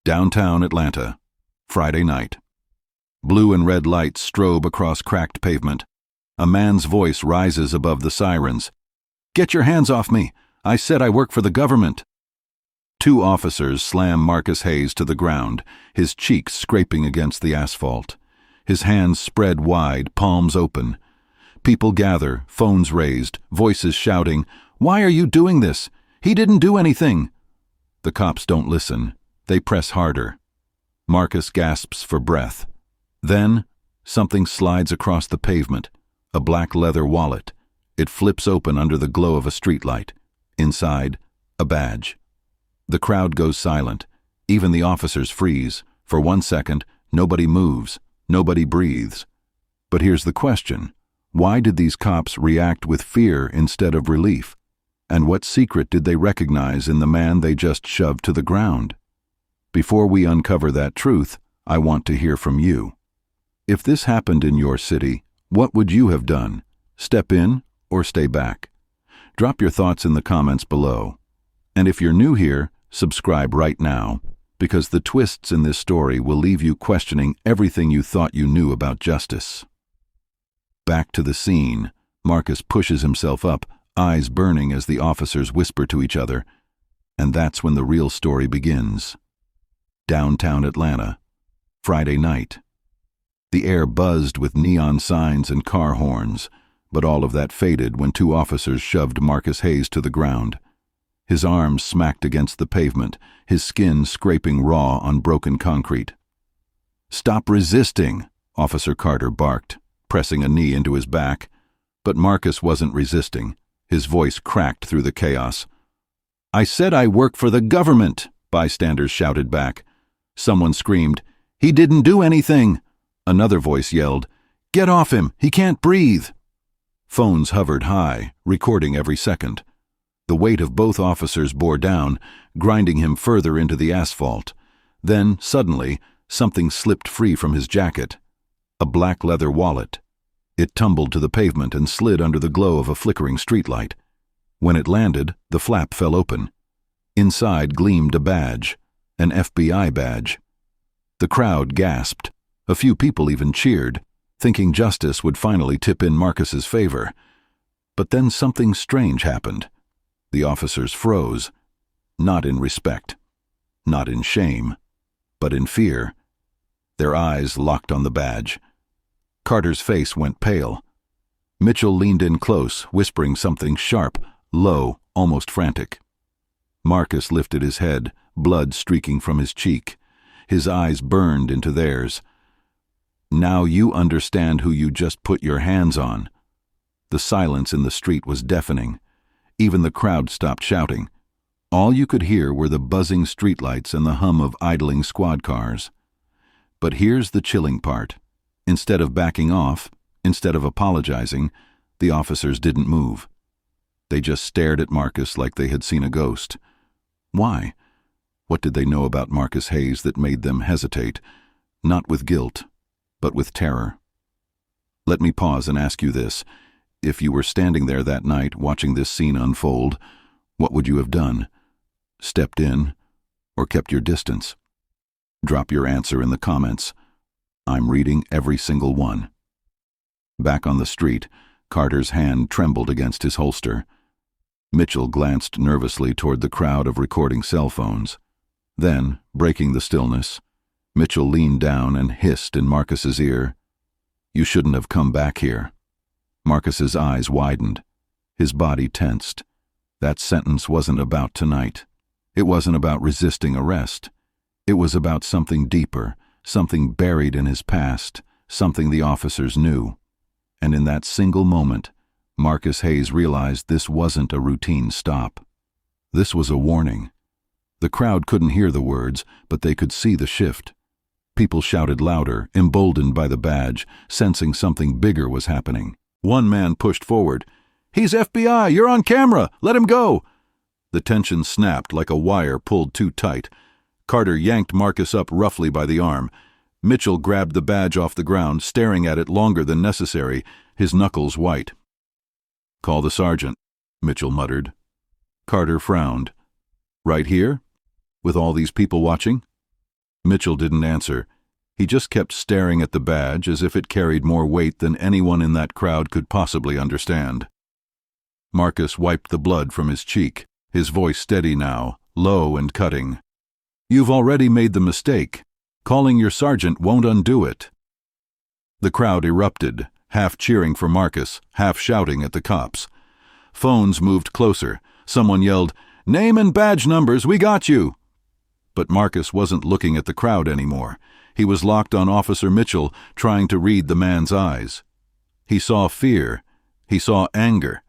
Downtown Atlanta, Friday night. Blue and red lights strobe across cracked pavement. A man's voice rises above the sirens. "Get your hands off me! I said I work for the government!" Two officers slam Marcus Hayes to the ground, his cheeks scraping against the asphalt. His hands spread wide, palms open. People gather, phones raised, voices shouting, "Why are you doing this? He didn't do anything!" The cops don't listen. They press harder. Marcus gasps for breath. Then, something slides across the pavement. A black leather wallet. It flips open under the glow of a streetlight. Inside, a badge. The crowd goes silent. Even the officers freeze. For 1 second, nobody moves. Nobody breathes. But here's the question. Why did these cops react with fear instead of relief? And what secret did they recognize in the man they just shoved to the ground? Before we uncover that truth, I want to hear from you. If this happened in your city, what would you have done? Step in or stay back? Drop your thoughts in the comments below. And if you're new here, subscribe right now, because the twists in this story will leave you questioning everything you thought you knew about justice. Back to the scene, Marcus pushes himself up, eyes burning as the officers whisper to each other. And that's when the real story begins. Downtown Atlanta, Friday night. The air buzzed with neon signs and car horns, but all of that faded when two officers shoved Marcus Hayes to the ground. His arms smacked against the pavement, his skin scraping raw on broken concrete. "Stop resisting," Officer Carter barked, pressing a knee into his back. But Marcus wasn't resisting. His voice cracked through the chaos. "I said I work for the government," bystanders shouted back. Someone screamed, "He didn't do anything!" Another voice yelled, "Get off him! He can't breathe!" Phones hovered high, recording every second. The weight of both officers bore down, grinding him further into the asphalt. Then, suddenly, something slipped free from his jacket. A black leather wallet. It tumbled to the pavement and slid under the glow of a flickering streetlight. When it landed, the flap fell open. Inside gleamed a badge. An FBI badge. The crowd gasped. A few people even cheered, thinking justice would finally tip in Marcus's favor. But then something strange happened. The officers froze. Not in respect. Not in shame. But in fear. Their eyes locked on the badge. Carter's face went pale. Mitchell leaned in close, whispering something sharp, low, almost frantic. Marcus lifted his head, blood streaking from his cheek. His eyes burned into theirs. "Now you understand who you just put your hands on." The silence in the street was deafening. Even the crowd stopped shouting. All you could hear were the buzzing streetlights and the hum of idling squad cars. But here's the chilling part. Instead of backing off, instead of apologizing, the officers didn't move. They just stared at Marcus like they had seen a ghost. Why? What did they know about Marcus Hayes that made them hesitate, not with guilt, but with terror? Let me pause and ask you this. If you were standing there that night watching this scene unfold, what would you have done? Stepped in, or kept your distance? Drop your answer in the comments. I'm reading every single one. Back on the street, Carter's hand trembled against his holster. Mitchell glanced nervously toward the crowd of recording cell phones. Then, breaking the stillness, Mitchell leaned down and hissed in Marcus's ear, "You shouldn't have come back here." Marcus's eyes widened. His body tensed. That sentence wasn't about tonight. It wasn't about resisting arrest. It was about something deeper, something buried in his past, something the officers knew. And in that single moment, Marcus Hayes realized this wasn't a routine stop. This was a warning. The crowd couldn't hear the words, but they could see the shift. People shouted louder, emboldened by the badge, sensing something bigger was happening. One man pushed forward. "He's FBI! You're on camera! Let him go!" The tension snapped like a wire pulled too tight. Carter yanked Marcus up roughly by the arm. Mitchell grabbed the badge off the ground, staring at it longer than necessary, his knuckles white. "Call the sergeant," Mitchell muttered. Carter frowned. "Right here? With all these people watching?" Mitchell didn't answer. He just kept staring at the badge as if it carried more weight than anyone in that crowd could possibly understand. Marcus wiped the blood from his cheek, his voice steady now, low and cutting. "You've already made the mistake. Calling your sergeant won't undo it." The crowd erupted, half cheering for Marcus, half shouting at the cops. Phones moved closer. Someone yelled, "Name and badge numbers, we got you!" But Marcus wasn't looking at the crowd anymore. He was locked on Officer Mitchell, trying to read the man's eyes. He saw fear, he saw anger,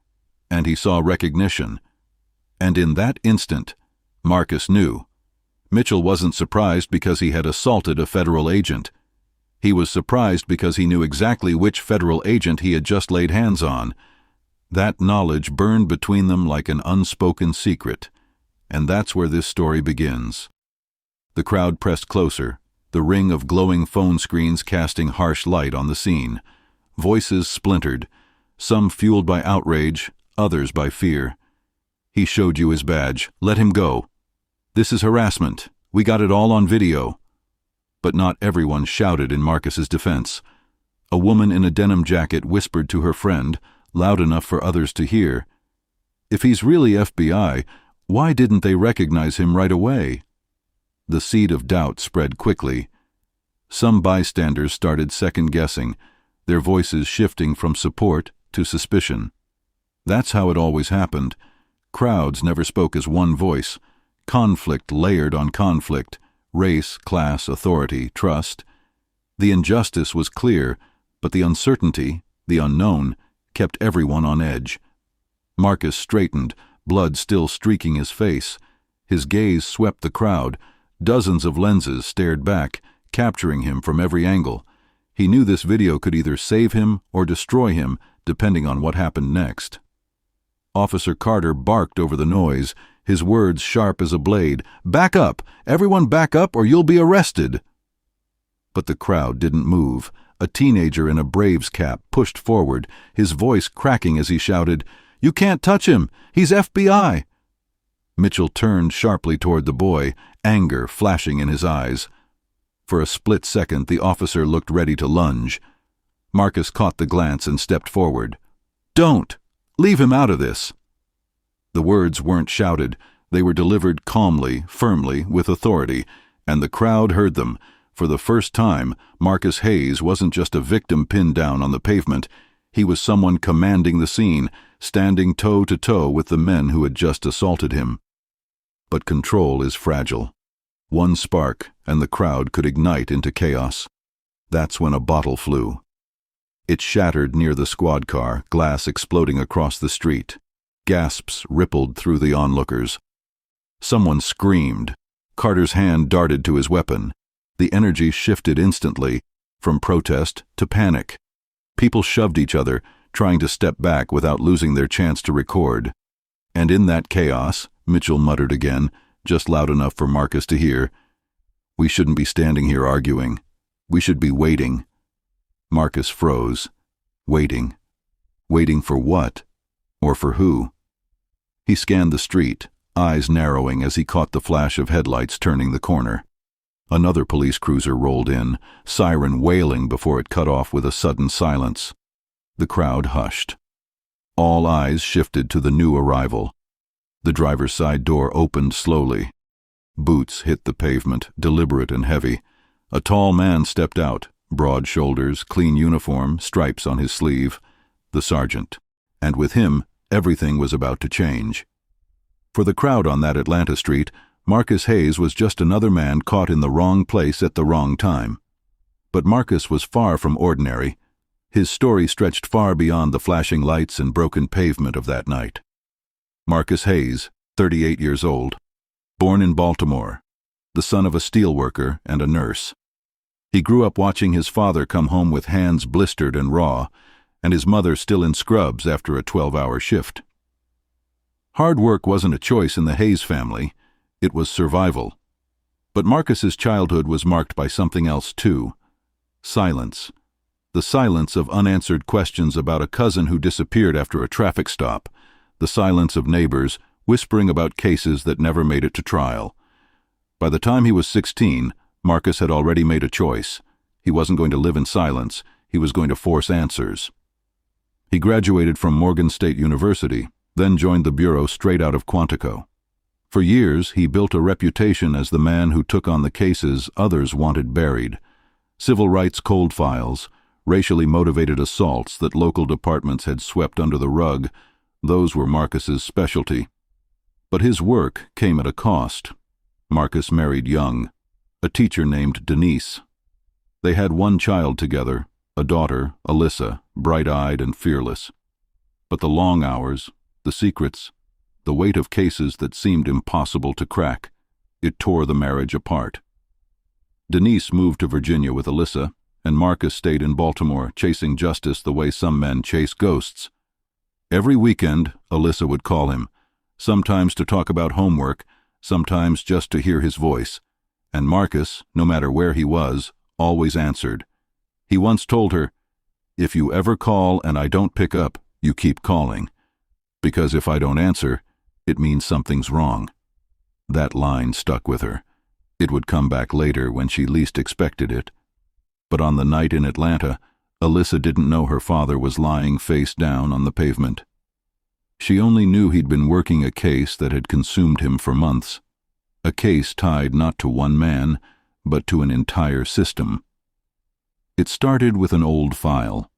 and he saw recognition. And in that instant, Marcus knew. Mitchell wasn't surprised because he had assaulted a federal agent. He was surprised because he knew exactly which federal agent he had just laid hands on. That knowledge burned between them like an unspoken secret, and that's where this story begins. The crowd pressed closer, the ring of glowing phone screens casting harsh light on the scene. Voices splintered, some fueled by outrage, others by fear. "He showed you his badge. Let him go. This is harassment. We got it all on video." But not everyone shouted in Marcus's defense. A woman in a denim jacket whispered to her friend, loud enough for others to hear, "If he's really FBI, why didn't they recognize him right away?" The seed of doubt spread quickly. Some bystanders started second-guessing, their voices shifting from support to suspicion. That's how it always happened. Crowds never spoke as one voice. Conflict layered on conflict, race, class, authority, trust. The injustice was clear, but the uncertainty, the unknown, kept everyone on edge. Marcus straightened, blood still streaking his face. His gaze swept the crowd. Dozens of lenses stared back, capturing him from every angle. He knew this video could either save him or destroy him, depending on what happened next. Officer Carter barked over the noise, his words sharp as a blade. "Back up! Everyone back up or you'll be arrested!" But the crowd didn't move. A teenager in a Braves cap pushed forward, his voice cracking as he shouted, "You can't touch him! He's FBI!" Mitchell turned sharply toward the boy, anger flashing in his eyes. For a split second, the officer looked ready to lunge. Marcus caught the glance and stepped forward. "Don't! Leave him out of this!" The words weren't shouted. They were delivered calmly, firmly, with authority, and the crowd heard them. For the first time, Marcus Hayes wasn't just a victim pinned down on the pavement. He was someone commanding the scene, standing toe-to-toe with the men who had just assaulted him. But control is fragile. One spark, and the crowd could ignite into chaos. That's when a bottle flew. It shattered near the squad car, glass exploding across the street. Gasps rippled through the onlookers. Someone screamed. Carter's hand darted to his weapon. The energy shifted instantly, from protest to panic. People shoved each other, trying to step back without losing their chance to record. And in that chaos, Mitchell muttered again, just loud enough for Marcus to hear, "We shouldn't be standing here arguing. We should be waiting." Marcus froze. Waiting. Waiting for what? Or for who? He scanned the street, eyes narrowing as he caught the flash of headlights turning the corner. Another police cruiser rolled in, siren wailing before it cut off with a sudden silence. The crowd hushed. All eyes shifted to the new arrival. The driver's side door opened slowly. Boots hit the pavement, deliberate and heavy. A tall man stepped out, broad shoulders, clean uniform, stripes on his sleeve. The sergeant. And with him, everything was about to change. For the crowd on that Atlanta street, Marcus Hayes was just another man caught in the wrong place at the wrong time. But Marcus was far from ordinary. His story stretched far beyond the flashing lights and broken pavement of that night. Marcus Hayes, 38 years old, born in Baltimore, the son of a steelworker and a nurse. He grew up watching his father come home with hands blistered and raw, and his mother still in scrubs after a 12-hour shift. Hard work wasn't a choice in the Hayes family. It was survival. But Marcus's childhood was marked by something else too. Silence. The silence of unanswered questions about a cousin who disappeared after a traffic stop. The silence of neighbors whispering about cases that never made it to trial. By the time he was 16, Marcus had already made a choice. He wasn't going to live in silence. He was going to force answers. He graduated from Morgan State University, then joined the bureau straight out of Quantico. For years, he built a reputation as the man who took on the cases others wanted buried. Civil rights cold files, racially motivated assaults that local departments had swept under the rug, those were Marcus's specialty. But his work came at a cost. Marcus married young, a teacher named Denise. They had one child together, a daughter, Alyssa, bright-eyed and fearless. But the long hours, the secrets, the weight of cases that seemed impossible to crack, it tore the marriage apart. Denise moved to Virginia with Alyssa, and Marcus stayed in Baltimore, chasing justice the way some men chase ghosts. Every weekend, Alyssa would call him, sometimes to talk about homework, sometimes just to hear his voice. And Marcus, no matter where he was, always answered. He once told her, "If you ever call and I don't pick up, you keep calling. Because if I don't answer, it means something's wrong." That line stuck with her. It would come back later when she least expected it. But on the night in Atlanta, Alyssa didn't know her father was lying face down on the pavement. She only knew he'd been working a case that had consumed him for months. A case tied not to one man, but to an entire system. It started with an old file.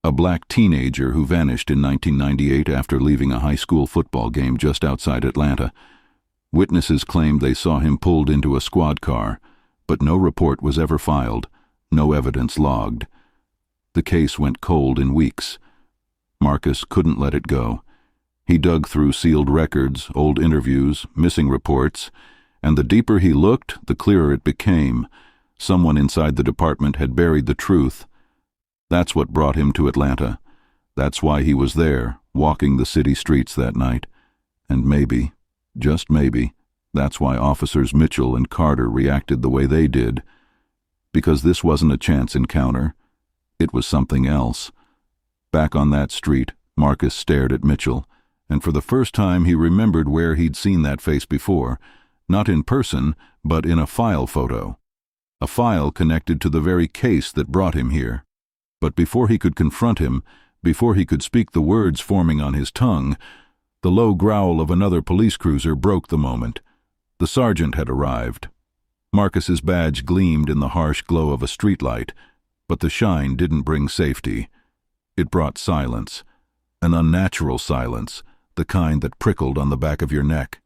A black teenager who vanished in 1998 after leaving a high school football game just outside Atlanta. Witnesses claimed they saw him pulled into a squad car, but no report was ever filed, no evidence logged. The case went cold in weeks. Marcus couldn't let it go. He dug through sealed records, old interviews, missing reports, and the deeper he looked, the clearer it became. Someone inside the department had buried the truth. That's what brought him to Atlanta. That's why he was there, walking the city streets that night. And maybe, just maybe, that's why Officers Mitchell and Carter reacted the way they did. Because this wasn't a chance encounter. It was something else. Back on that street, Marcus stared at Mitchell, and for the first time he remembered where he'd seen that face before, not in person, but in a file photo. A file connected to the very case that brought him here. But before he could confront him, before he could speak the words forming on his tongue, the low growl of another police cruiser broke the moment. The sergeant had arrived. Marcus's badge gleamed in the harsh glow of a streetlight, but the shine didn't bring safety. It brought silence, an unnatural silence, the kind that prickled on the back of your neck.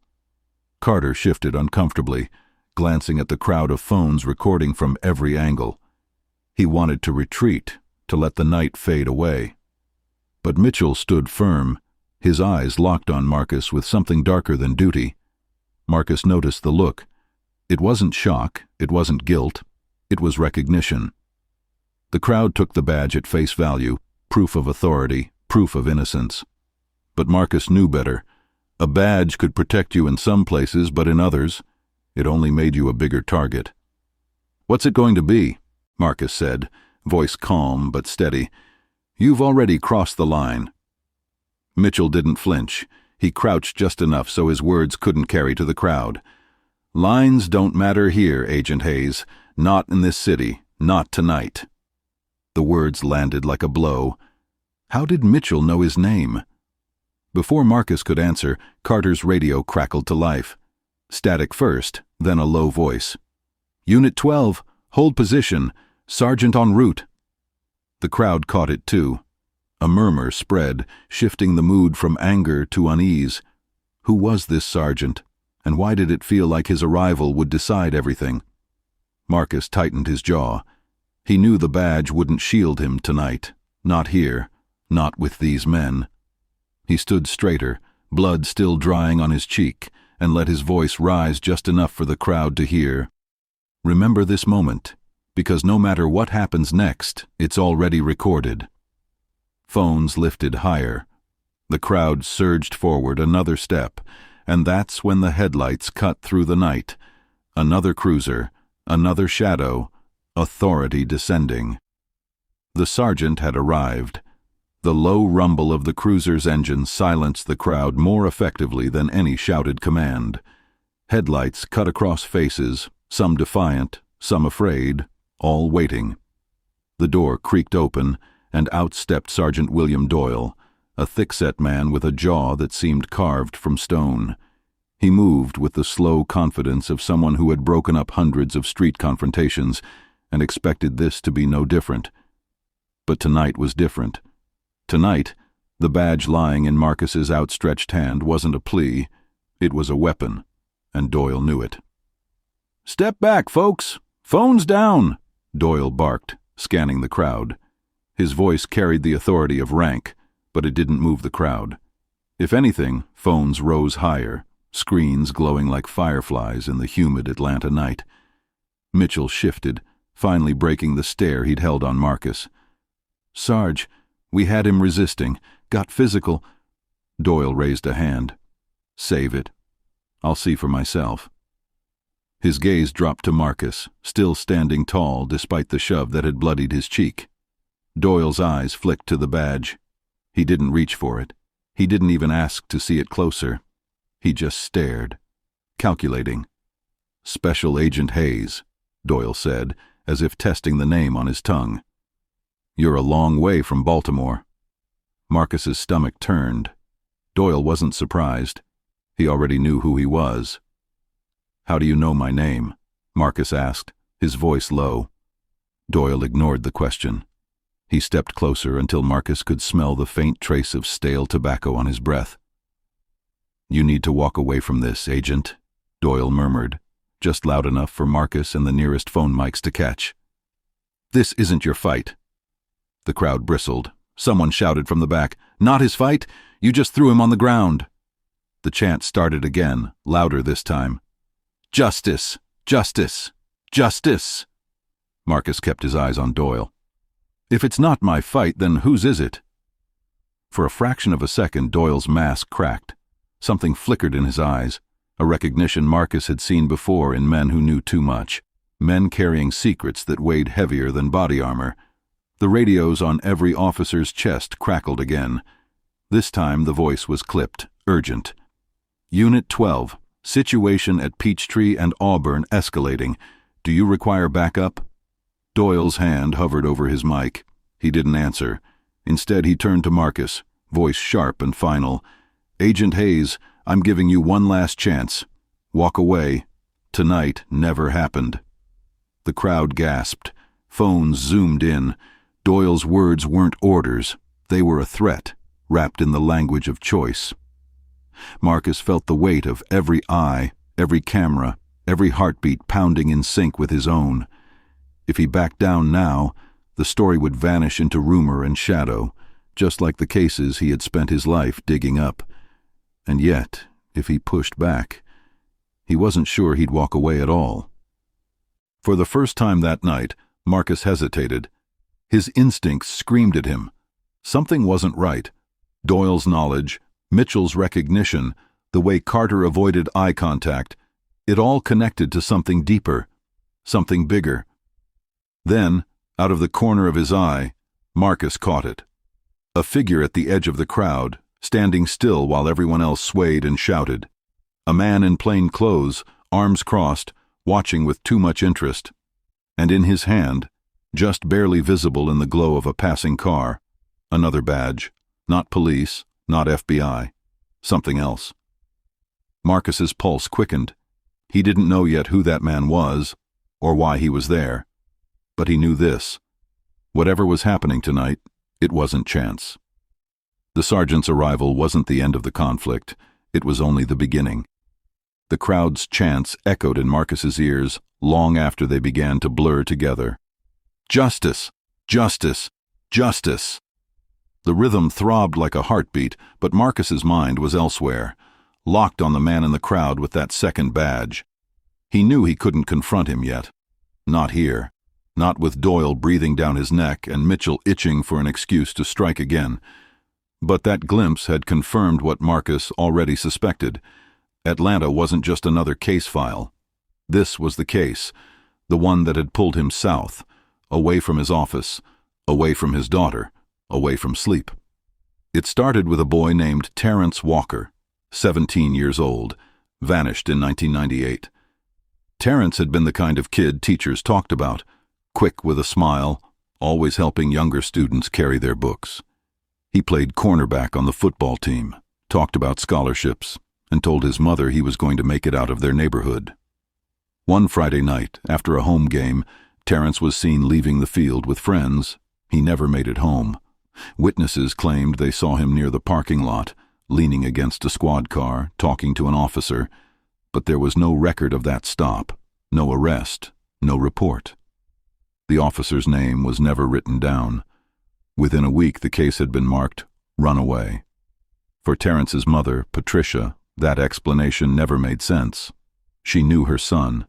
Carter shifted uncomfortably, glancing at the crowd of phones recording from every angle. He wanted to retreat, to let the night fade away. But Mitchell stood firm, his eyes locked on Marcus with something darker than duty. Marcus noticed the look. It wasn't shock, it wasn't guilt, it was recognition. The crowd took the badge at face value, proof of authority, proof of innocence. But Marcus knew better. A badge could protect you in some places, but in others, it only made you a bigger target. "What's it going to be?" Marcus said, voice calm but steady. "You've already crossed the line." Mitchell didn't flinch. He crouched just enough so his words couldn't carry to the crowd. "Lines don't matter here, Agent Hayes. Not in this city. Not tonight." The words landed like a blow. How did Mitchell know his name? Before Marcus could answer, Carter's radio crackled to life. Static first, then a low voice. "Unit 12, hold position. Sergeant en route." The crowd caught it too. A murmur spread, shifting the mood from anger to unease. Who was this sergeant, and why did it feel like his arrival would decide everything? Marcus tightened his jaw. He knew the badge wouldn't shield him tonight. Not here. Not with these men. He stood straighter, blood still drying on his cheek, and let his voice rise just enough for the crowd to hear. "Remember this moment, because no matter what happens next, it's already recorded." Phones lifted higher. The crowd surged forward another step, and that's when the headlights cut through the night. Another cruiser, another shadow, authority descending. The sergeant had arrived. The low rumble of the cruiser's engine silenced the crowd more effectively than any shouted command. Headlights cut across faces, some defiant, some afraid, all waiting. The door creaked open, and out stepped Sergeant William Doyle, a thick-set man with a jaw that seemed carved from stone. He moved with the slow confidence of someone who had broken up hundreds of street confrontations and expected this to be no different. But tonight was different. Tonight, the badge lying in Marcus's outstretched hand wasn't a plea, it was a weapon, and Doyle knew it. "Step back, folks! Phones down!" Doyle barked, scanning the crowd. His voice carried the authority of rank, but it didn't move the crowd. If anything, phones rose higher, screens glowing like fireflies in the humid Atlanta night. Mitchell shifted, finally breaking the stare he'd held on Marcus. "Sarge, we had him resisting, got physical." Doyle raised a hand. "Save it. I'll see for myself." His gaze dropped to Marcus, still standing tall despite the shove that had bloodied his cheek. Doyle's eyes flicked to the badge. He didn't reach for it. He didn't even ask to see it closer. He just stared, calculating. "Special Agent Hayes," Doyle said, as if testing the name on his tongue. "You're a long way from Baltimore." Marcus's stomach turned. Doyle wasn't surprised. He already knew who he was. "How do you know my name?" Marcus asked, his voice low. Doyle ignored the question. He stepped closer until Marcus could smell the faint trace of stale tobacco on his breath. "You need to walk away from this, Agent," Doyle murmured, just loud enough for Marcus and the nearest phone mics to catch. "This isn't your fight." The crowd bristled. Someone shouted from the back, "Not his fight! You just threw him on the ground!" The chant started again, louder this time. "Justice! Justice! Justice!" Marcus kept his eyes on Doyle. "If it's not my fight, then whose is it?" For a fraction of a second, Doyle's mask cracked. Something flickered in his eyes, a recognition Marcus had seen before in men who knew too much, men carrying secrets that weighed heavier than body armor. The radios on every officer's chest crackled again. This time the voice was clipped, urgent. "Unit 12, situation at Peachtree and Auburn escalating. Do you require backup?" Doyle's hand hovered over his mic. He didn't answer. Instead, he turned to Marcus, voice sharp and final. "Agent Hayes, I'm giving you one last chance. Walk away. Tonight never happened." The crowd gasped. Phones zoomed in. Doyle's words weren't orders. They were a threat, wrapped in the language of choice. Marcus felt the weight of every eye, every camera, every heartbeat pounding in sync with his own. If he backed down now, the story would vanish into rumor and shadow, just like the cases he had spent his life digging up. And yet, if he pushed back, he wasn't sure he'd walk away at all. For the first time that night, Marcus hesitated. His instincts screamed at him. Something wasn't right. Doyle's knowledge, Mitchell's recognition, the way Carter avoided eye contact, it all connected to something deeper, something bigger. Then, out of the corner of his eye, Marcus caught it. A figure at the edge of the crowd, standing still while everyone else swayed and shouted. A man in plain clothes, arms crossed, watching with too much interest. And in his hand, just barely visible in the glow of a passing car, another badge, not police, not FBI, something else. Marcus's pulse quickened. He didn't know yet who that man was, or why he was there. But he knew this. Whatever was happening tonight, it wasn't chance. The sergeant's arrival wasn't the end of the conflict. It was only the beginning. The crowd's chants echoed in Marcus's ears long after they began to blur together. "Justice! Justice! Justice!" The rhythm throbbed like a heartbeat, but Marcus's mind was elsewhere, locked on the man in the crowd with that second badge. He knew he couldn't confront him yet. Not here. Not with Doyle breathing down his neck and Mitchell itching for an excuse to strike again. But that glimpse had confirmed what Marcus already suspected. Atlanta wasn't just another case file. This was the case, the one that had pulled him south, away from his office, away from his daughter, away from sleep. It started with a boy named Terrence Walker, 17 years old, vanished in 1998. Terrence had been the kind of kid teachers talked about, quick with a smile, always helping younger students carry their books. He played cornerback on the football team, talked about scholarships, and told his mother he was going to make it out of their neighborhood. One Friday night, after a home game, Terrence was seen leaving the field with friends. He never made it home. Witnesses claimed they saw him near the parking lot, leaning against a squad car, talking to an officer, but there was no record of that stop, no arrest, no report. The officer's name was never written down. Within a week, the case had been marked runaway. For Terrence's mother, Patricia, that explanation never made sense. She knew her son.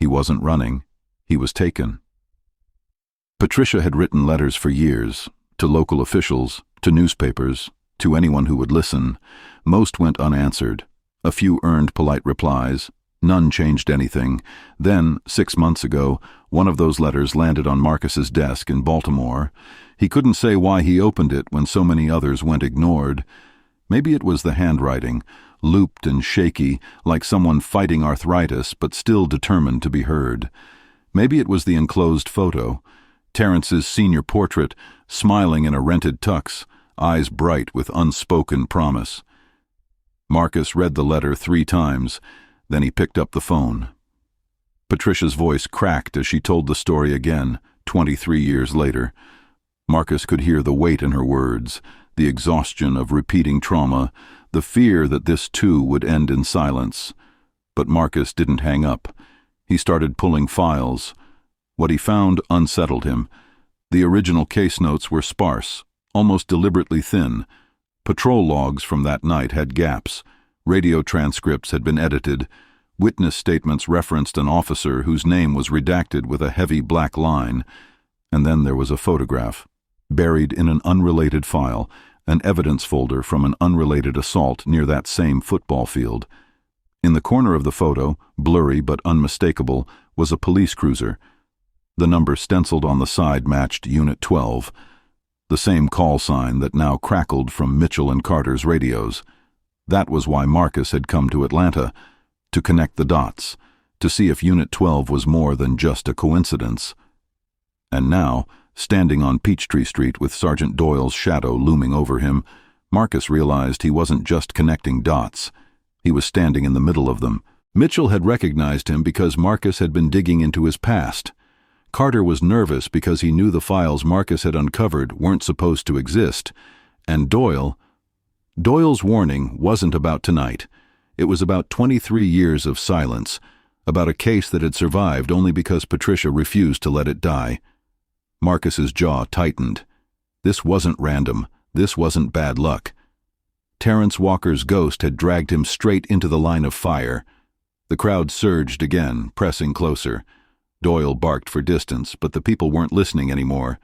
He wasn't running. He was taken. Patricia had written letters for years, to local officials, to newspapers, to anyone who would listen. Most went unanswered. A few earned polite replies. None changed anything. Then, 6 months ago, one of those letters landed on Marcus's desk in Baltimore. He couldn't say why he opened it when so many others went ignored. Maybe it was the handwriting, looped and shaky, like someone fighting arthritis but still determined to be heard. Maybe it was the enclosed photo, Terrence's senior portrait, smiling in a rented tux, eyes bright with unspoken promise. Marcus read the letter 3 times, then he picked up the phone. Patricia's voice cracked as she told the story again, 23 years later. Marcus could hear the weight in her words, the exhaustion of repeating trauma, the fear that this too would end in silence. But Marcus didn't hang up. He started pulling files. What he found unsettled him. The original case notes were sparse, almost deliberately thin. Patrol logs from that night had gaps. Radio transcripts had been edited. Witness statements referenced an officer whose name was redacted with a heavy black line. And then there was a photograph, buried in an unrelated file, an evidence folder from an unrelated assault near that same football field. In the corner of the photo, blurry but unmistakable, was a police cruiser. The number stenciled on the side matched Unit 12, the same call sign that now crackled from Mitchell and Carter's radios. That was why Marcus had come to Atlanta, to connect the dots, to see if Unit 12 was more than just a coincidence. And now, standing on Peachtree Street with Sergeant Doyle's shadow looming over him, Marcus realized he wasn't just connecting dots. He was standing in the middle of them. Mitchell had recognized him because Marcus had been digging into his past. Carter was nervous because he knew the files Marcus had uncovered weren't supposed to exist. And Doyle's warning wasn't about tonight. It was about 23 years of silence, about a case that had survived only because Patricia refused to let it die. Marcus's jaw tightened. This wasn't random. This wasn't bad luck. Terrence Walker's ghost had dragged him straight into the line of fire. The crowd surged again, pressing closer. Doyle barked for distance, but the people weren't listening anymore.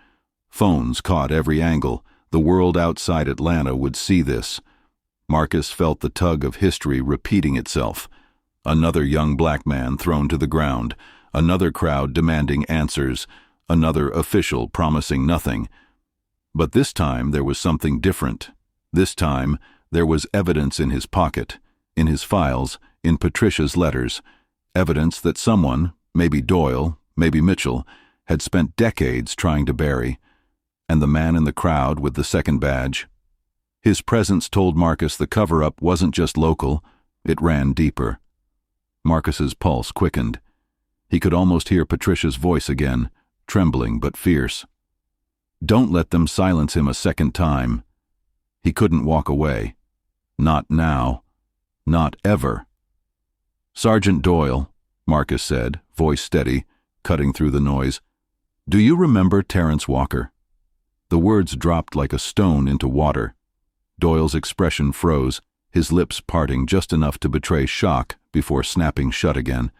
Phones caught every angle. The world outside Atlanta would see this. Marcus felt the tug of history repeating itself. Another young black man thrown to the ground. Another crowd demanding answers. Another official promising nothing. But this time there was something different. This time there was evidence in his pocket, in his files, in Patricia's letters. Evidence that someone, maybe Doyle, maybe Mitchell, had spent decades trying to bury. And the man in the crowd with the second badge. His presence told Marcus the cover-up wasn't just local, it ran deeper. Marcus's pulse quickened. He could almost hear Patricia's voice again, trembling but fierce. Don't let them silence him a second time. He couldn't walk away. Not now. Not ever. Sergeant Doyle, Marcus said, voice steady, cutting through the noise. Do you remember Terrence Walker? The words dropped like a stone into water. Doyle's expression froze, his lips parting just enough to betray shock before snapping shut again.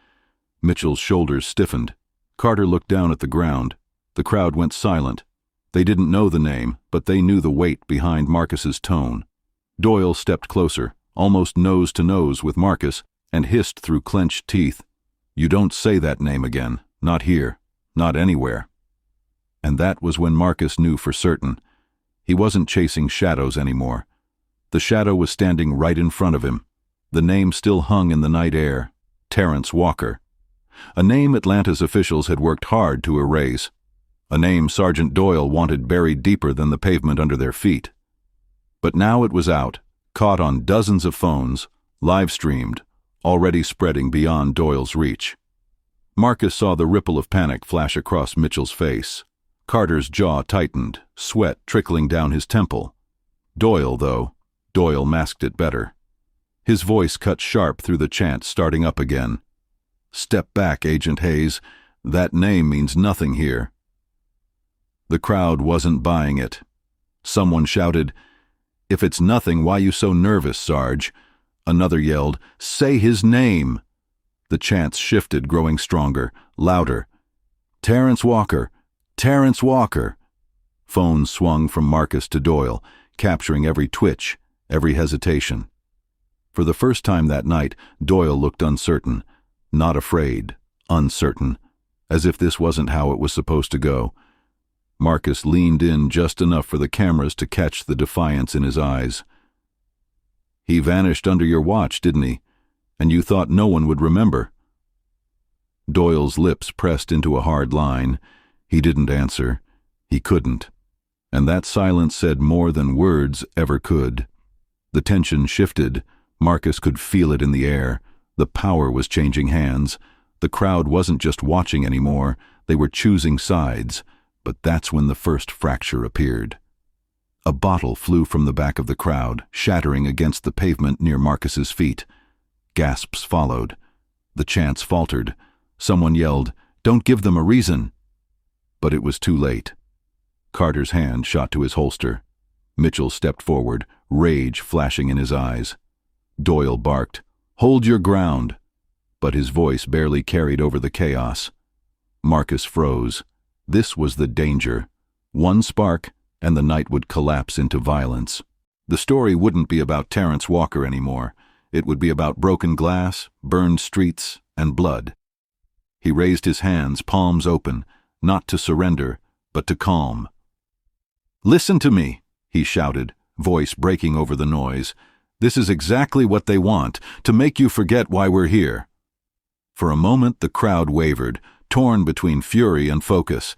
Mitchell's shoulders stiffened. Carter looked down at the ground. The crowd went silent. They didn't know the name, but they knew the weight behind Marcus's tone. Doyle stepped closer, almost nose to nose with Marcus, and hissed through clenched teeth. You don't say that name again. Not here. Not anywhere. And that was when Marcus knew for certain. He wasn't chasing shadows anymore. The shadow was standing right in front of him. The name still hung in the night air. Terrence Walker. A name Atlanta's officials had worked hard to erase. A name Sergeant Doyle wanted buried deeper than the pavement under their feet. But now it was out, caught on dozens of phones, live-streamed, already spreading beyond Doyle's reach. Marcus saw the ripple of panic flash across Mitchell's face. Carter's jaw tightened, sweat trickling down his temple. Doyle masked it better. His voice cut sharp through the chant starting up again. "Step back, Agent Hayes. That name means nothing here." The crowd wasn't buying it. Someone shouted, "If it's nothing, why you so nervous, Sarge?" Another yelled, "Say his name!" The chants shifted, growing stronger, louder. "Terrence Walker! Terrence Walker!" Phones swung from Marcus to Doyle, capturing every twitch, every hesitation. For the first time that night, Doyle looked uncertain, not afraid, uncertain, as if this wasn't how it was supposed to go. Marcus leaned in just enough for the cameras to catch the defiance in his eyes. "He vanished under your watch, didn't he? And you thought no one would remember?" Doyle's lips pressed into a hard line. He didn't answer. He couldn't. And that silence said more than words ever could. The tension shifted. Marcus could feel it in the air. The power was changing hands. The crowd wasn't just watching anymore. They were choosing sides. But that's when the first fracture appeared. A bottle flew from the back of the crowd, shattering against the pavement near Marcus's feet. Gasps followed. The chants faltered. Someone yelled, "Don't give them a reason!" But it was too late. Carter's hand shot to his holster. Mitchell stepped forward, rage flashing in his eyes. Doyle barked, "Hold your ground!" But his voice barely carried over the chaos. Marcus froze. This was the danger. One spark, and the night would collapse into violence. The story wouldn't be about Terrence Walker anymore. It would be about broken glass, burned streets, and blood. He raised his hands, palms open, not to surrender, but to calm. "Listen to me," he shouted, voice breaking over the noise. "This is exactly what they want, to make you forget why we're here." For a moment the crowd wavered, torn between fury and focus,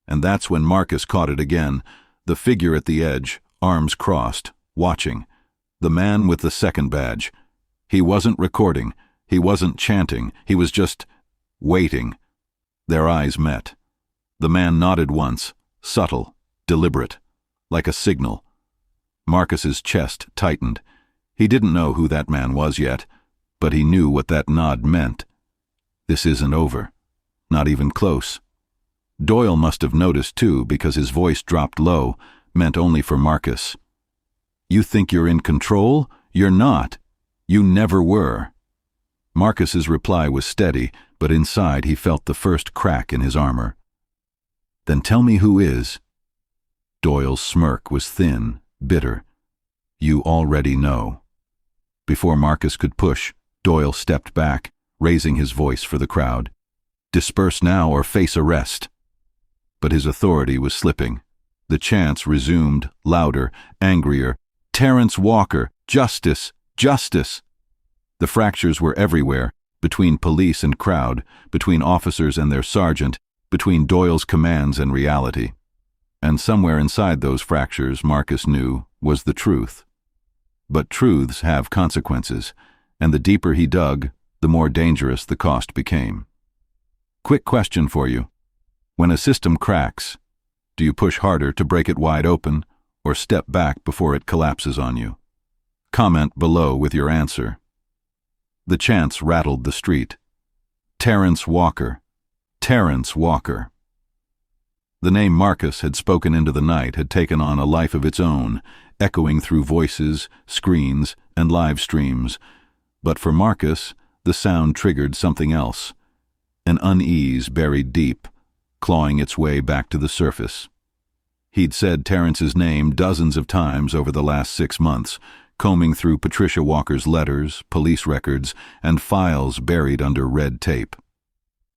and that's when Marcus caught it again, the figure at the edge, arms crossed, watching. The man with the second badge. He wasn't recording, he wasn't chanting, he was just waiting. Their eyes met. The man nodded once, subtle, deliberate, like a signal. Marcus's chest tightened. He didn't know who that man was yet, but he knew what that nod meant. This isn't over. Not even close. Doyle must have noticed too, because his voice dropped low, meant only for Marcus. "You think you're in control? You're not. You never were." Marcus's reply was steady, but inside he felt the first crack in his armor. "Then tell me who is." Doyle's smirk was thin, bitter. "You already know." Before Marcus could push, Doyle stepped back, raising his voice for the crowd. "Disperse now or face arrest." But his authority was slipping. The chants resumed, louder, angrier. "Terrence Walker! Justice! Justice!" The fractures were everywhere, between police and crowd, between officers and their sergeant, between Doyle's commands and reality. And somewhere inside those fractures, Marcus knew, was the truth. But truths have consequences, and the deeper he dug, the more dangerous the cost became. Quick question for you. When a system cracks, do you push harder to break it wide open, or step back before it collapses on you? Comment below with your answer. The chants rattled the street. "Terrence Walker! Terrence Walker!" The name Marcus had spoken into the night had taken on a life of its own, echoing through voices, screens, and live streams. But for Marcus, the sound triggered something else. An unease buried deep, clawing its way back to the surface. He'd said Terrence's name dozens of times over the last 6 months, combing through Patricia Walker's letters, police records, and files buried under red tape.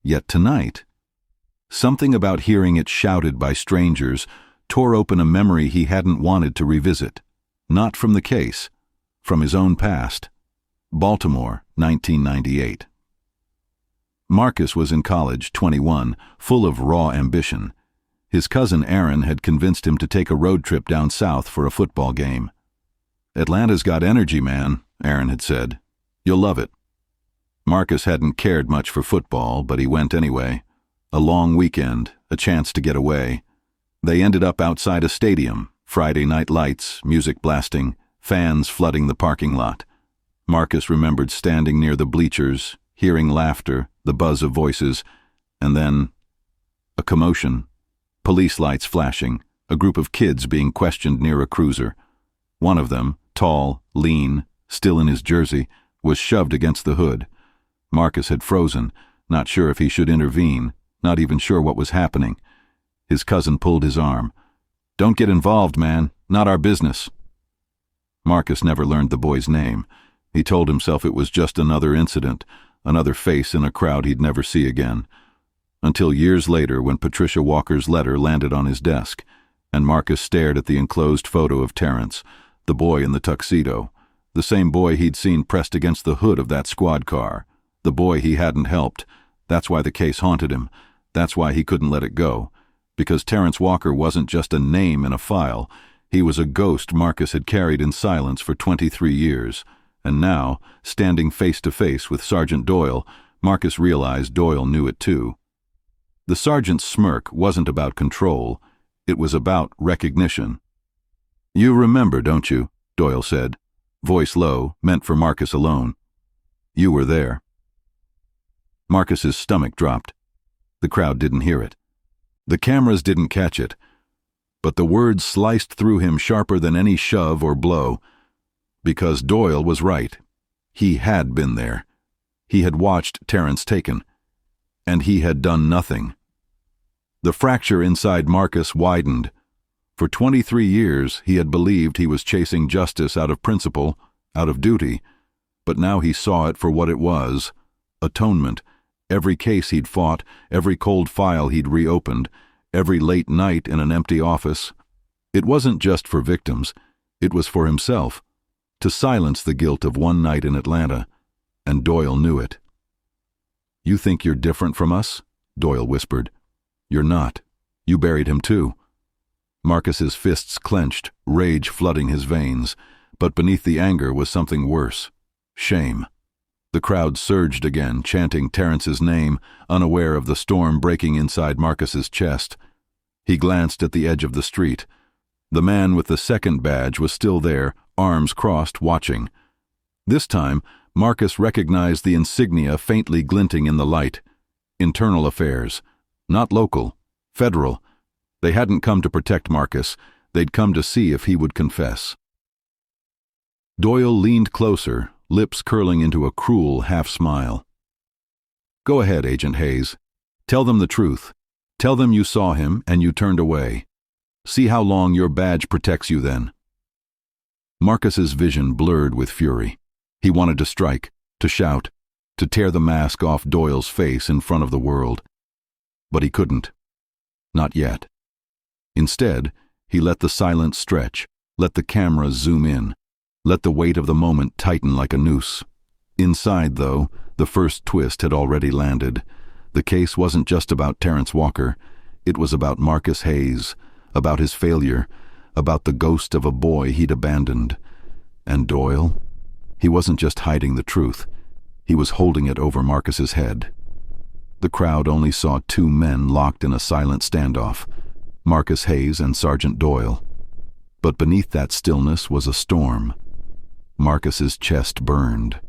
Yet tonight, something about hearing it shouted by strangers tore open a memory he hadn't wanted to revisit. Not from the case, from his own past. Baltimore, 1998. Marcus was in college, 21, full of raw ambition. His cousin Aaron had convinced him to take a road trip down south for a football game. "Atlanta's got energy, man," Aaron had said. "You'll love it." Marcus hadn't cared much for football, but he went anyway. A long weekend, a chance to get away. They ended up outside a stadium, Friday night lights, music blasting, fans flooding the parking lot. Marcus remembered standing near the bleachers, hearing laughter, the buzz of voices, and then a commotion. Police lights flashing, a group of kids being questioned near a cruiser. One of them, tall, lean, still in his jersey, was shoved against the hood. Marcus had frozen, not sure if he should intervene, not even sure what was happening. His cousin pulled his arm. "Don't get involved, man. Not our business." Marcus never learned the boy's name. He told himself it was just another incident, another face in a crowd he'd never see again. Until years later, when Patricia Walker's letter landed on his desk, and Marcus stared at the enclosed photo of Terrence, the boy in the tuxedo, the same boy he'd seen pressed against the hood of that squad car, the boy he hadn't helped. That's why the case haunted him. That's why he couldn't let it go. Because Terrence Walker wasn't just a name in a file. He was a ghost Marcus had carried in silence for 23 years. And now, standing face to face with Sergeant Doyle, Marcus realized Doyle knew it too. The sergeant's smirk wasn't about control. It was about recognition. "You remember, don't you?" Doyle said, voice low, meant for Marcus alone. "You were there." Marcus's stomach dropped. The crowd didn't hear it. The cameras didn't catch it. But the words sliced through him sharper than any shove or blow. Because Doyle was right. He had been there. He had watched Terrence taken. And he had done nothing. The fracture inside Marcus widened. For 23 years, he had believed he was chasing justice out of principle, out of duty. But now he saw it for what it was: atonement. Every case he'd fought, every cold file he'd reopened, every late night in an empty office. It wasn't just for victims. It was for himself. To silence the guilt of one night in Atlanta. And Doyle knew it. "You think you're different from us?" Doyle whispered. "You're not. You buried him too." Marcus's fists clenched, rage flooding his veins. But beneath the anger was something worse. Shame. The crowd surged again, chanting Terrence's name, unaware of the storm breaking inside Marcus's chest. He glanced at the edge of the street. The man with the second badge was still there, arms crossed, watching. This time, Marcus recognized the insignia faintly glinting in the light. Internal affairs. Not local. Federal. They hadn't come to protect Marcus. They'd come to see if he would confess. Doyle leaned closer, lips curling into a cruel half-smile. "Go ahead, Agent Hayes. Tell them the truth. Tell them you saw him and you turned away. See how long your badge protects you then." Marcus's vision blurred with fury. He wanted to strike, to shout, to tear the mask off Doyle's face in front of the world. But he couldn't. Not yet. Instead, he let the silence stretch, let the camera zoom in. Let the weight of the moment tighten like a noose. Inside, though, the first twist had already landed. The case wasn't just about Terrence Walker. It was about Marcus Hayes, about his failure, about the ghost of a boy he'd abandoned. And Doyle? He wasn't just hiding the truth. He was holding it over Marcus's head. The crowd only saw two men locked in a silent standoff, Marcus Hayes and Sergeant Doyle. But beneath that stillness was a storm. Marcus's chest burned.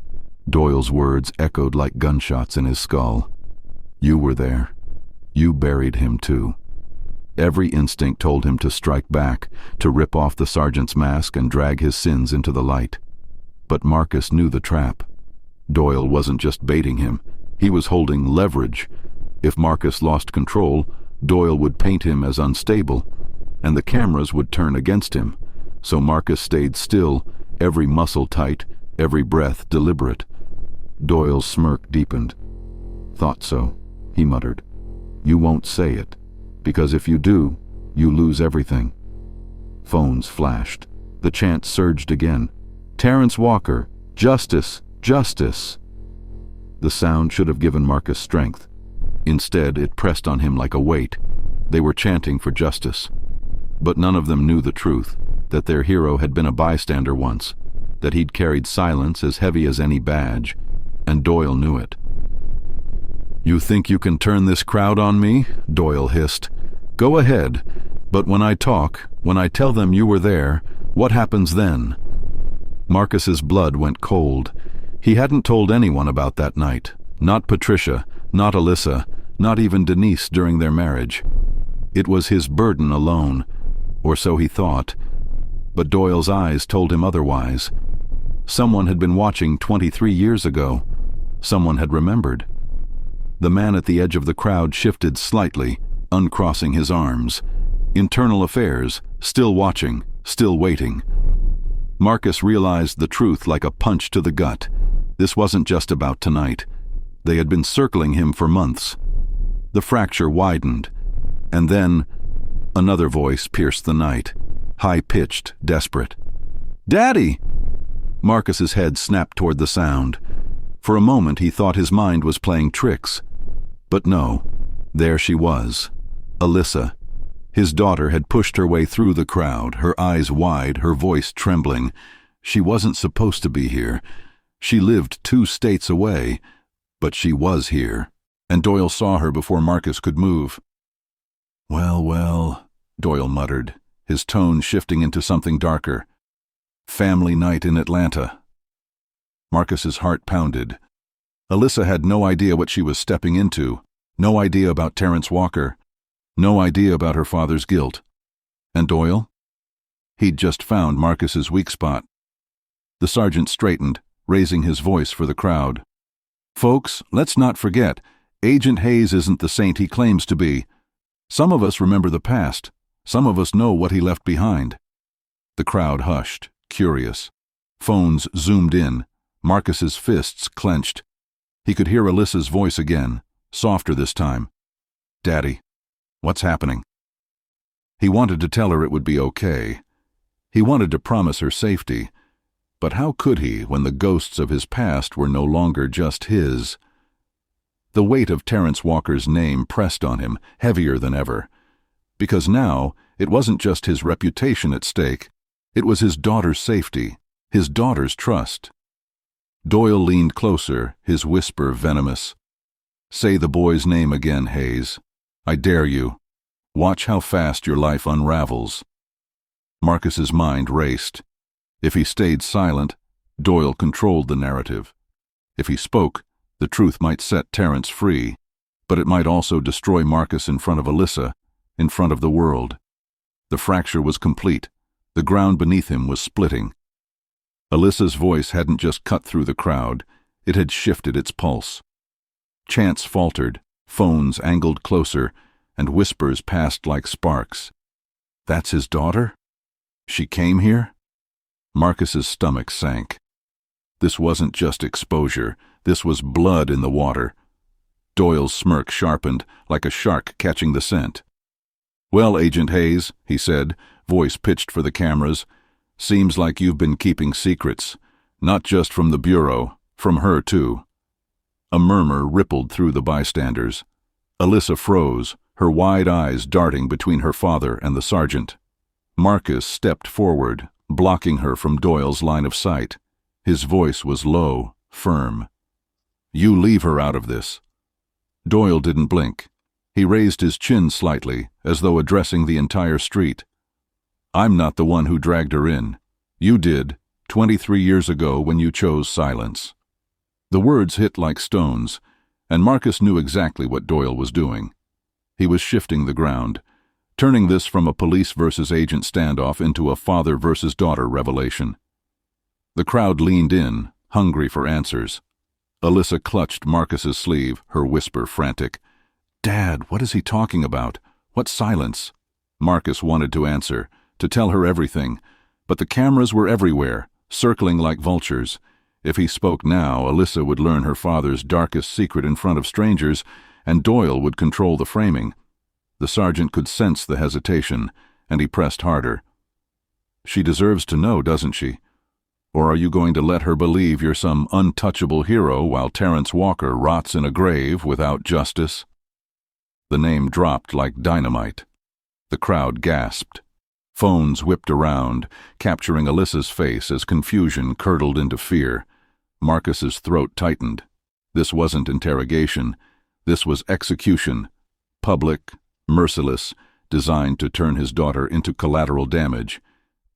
Doyle's words echoed like gunshots in his skull. "You were there. You buried him too." Every instinct told him to strike back, to rip off the sergeant's mask and drag his sins into the light. But Marcus knew the trap. Doyle wasn't just baiting him. He was holding leverage. If Marcus lost control, Doyle would paint him as unstable, and the cameras would turn against him. So Marcus stayed still, every muscle tight, every breath deliberate. Doyle's smirk deepened. "Thought so," he muttered. "You won't say it, because if you do, you lose everything." Phones flashed. The chant surged again. "Terrence Walker! Justice! Justice!" The sound should have given Marcus strength. Instead, it pressed on him like a weight. They were chanting for justice. But none of them knew the truth, that their hero had been a bystander once, that he'd carried silence as heavy as any badge, and Doyle knew it. "You think you can turn this crowd on me?" Doyle hissed. "Go ahead, but when I talk, when I tell them you were there, what happens then?" Marcus's blood went cold. He hadn't told anyone about that night. Not Patricia, not Alyssa, not even Denise during their marriage. It was his burden alone, or so he thought. But Doyle's eyes told him otherwise. Someone had been watching 23 years ago. Someone had remembered. The man at the edge of the crowd shifted slightly, uncrossing his arms. Internal affairs, still watching, still waiting. Marcus realized the truth like a punch to the gut. This wasn't just about tonight. They had been circling him for months. The fracture widened, and then another voice pierced the night, high-pitched, desperate. "Daddy!" Marcus's head snapped toward the sound. For a moment he thought his mind was playing tricks. But no, there she was, Alyssa. His daughter had pushed her way through the crowd, her eyes wide, her voice trembling. She wasn't supposed to be here. She lived 2 states away, but she was here, and Doyle saw her before Marcus could move. "Well, well," Doyle muttered, his tone shifting into something darker. "Family night in Atlanta." Marcus's heart pounded. Alyssa had no idea what she was stepping into, no idea about Terrence Walker, no idea about her father's guilt. And Doyle? He'd just found Marcus's weak spot. The sergeant straightened, raising his voice for the crowd. "Folks, let's not forget, Agent Hayes isn't the saint he claims to be. Some of us remember the past. Some of us know what he left behind." The crowd hushed, curious. Phones zoomed in. Marcus's fists clenched. He could hear Alyssa's voice again, softer this time. "Daddy, what's happening?" He wanted to tell her it would be okay. He wanted to promise her safety. But how could he when the ghosts of his past were no longer just his? The weight of Terrence Walker's name pressed on him, heavier than ever. Because now, it wasn't just his reputation at stake. It was his daughter's safety, his daughter's trust. Doyle leaned closer, his whisper venomous. "Say the boy's name again, Hayes. I dare you. Watch how fast your life unravels." Marcus's mind raced. If he stayed silent, Doyle controlled the narrative. If he spoke, the truth might set Terrence free, but it might also destroy Marcus in front of Alyssa, in front of the world. The fracture was complete. The ground beneath him was splitting. Alyssa's voice hadn't just cut through the crowd, it had shifted its pulse. Chants faltered, phones angled closer, and whispers passed like sparks. "That's his daughter? She came here?" Marcus's stomach sank. This wasn't just exposure, this was blood in the water. Doyle's smirk sharpened, like a shark catching the scent. "Well, Agent Hayes," he said, voice pitched for the cameras, "seems like you've been keeping secrets, not just from the Bureau, from her too." A murmur rippled through the bystanders. Alyssa froze, her wide eyes darting between her father and the sergeant. Marcus stepped forward, blocking her from Doyle's line of sight. His voice was low, firm. "You leave her out of this." Doyle didn't blink. He raised his chin slightly, as though addressing the entire street. "I'm not the one who dragged her in. You did, 23 years ago when you chose silence." The words hit like stones, and Marcus knew exactly what Doyle was doing. He was shifting the ground, turning this from a police versus agent standoff into a father versus daughter revelation. The crowd leaned in, hungry for answers. Alyssa clutched Marcus's sleeve, her whisper frantic. "Dad, what is he talking about? What silence?" Marcus wanted to answer, to tell her everything, but the cameras were everywhere, circling like vultures. If he spoke now, Alyssa would learn her father's darkest secret in front of strangers, and Doyle would control the framing. The sergeant could sense the hesitation, and he pressed harder. "She deserves to know, doesn't she?" Or are you going to let her believe you're some untouchable hero while Terrence Walker rots in a grave without justice? The name dropped like dynamite. The crowd gasped. Phones whipped around, capturing Alyssa's face as confusion curdled into fear. Marcus's throat tightened. This wasn't interrogation. This was execution. Public, merciless, designed to turn his daughter into collateral damage.